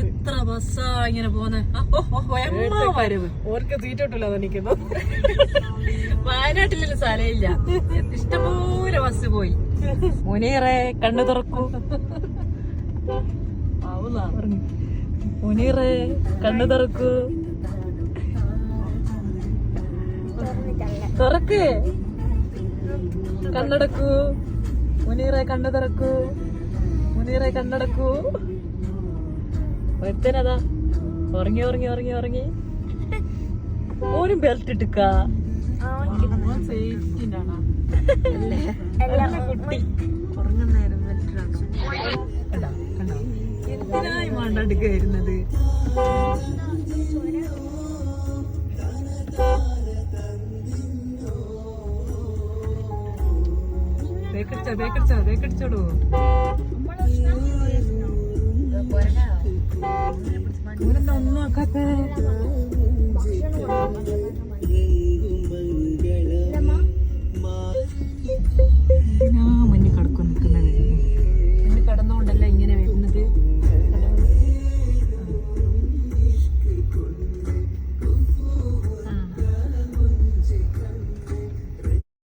എത്ര ബസ്സാ ഇങ്ങനെ പോന്നെ. വരവ് ഓർക്ക് തീറ്റോട്ടില്ല നിൽക്കുന്നു. വയനാട്ടിലൊരു സ്ഥലമില്ല, ഇഷ്ടംപോലെ ബസ് പോയി. മുനീറെ കണ്ണു തുറക്കൂ, മുനീറെ കണ്ണു തുറക്കൂ, തുറക്ക്, കണ്ണടക്കൂ, മുനീറെ കണ്ണു തുറക്കൂ, മുനീറെ കണ്ണടക്കൂ. ഒരുത്തനതാ ഉറങ്ങി ഉറങ്ങി ഉറങ്ങി ഉറങ്ങി. ഓനും ബെൽറ്റ് ഇട്ടുക്ക കുട്ടി ഉറങ്ങുന്നേരം എന്തിനായി മാണ്ടാടുക്ക വരുന്നത്. ബേക്കടിച്ചോടൂ. ഒന്നും ആക്കാത്ത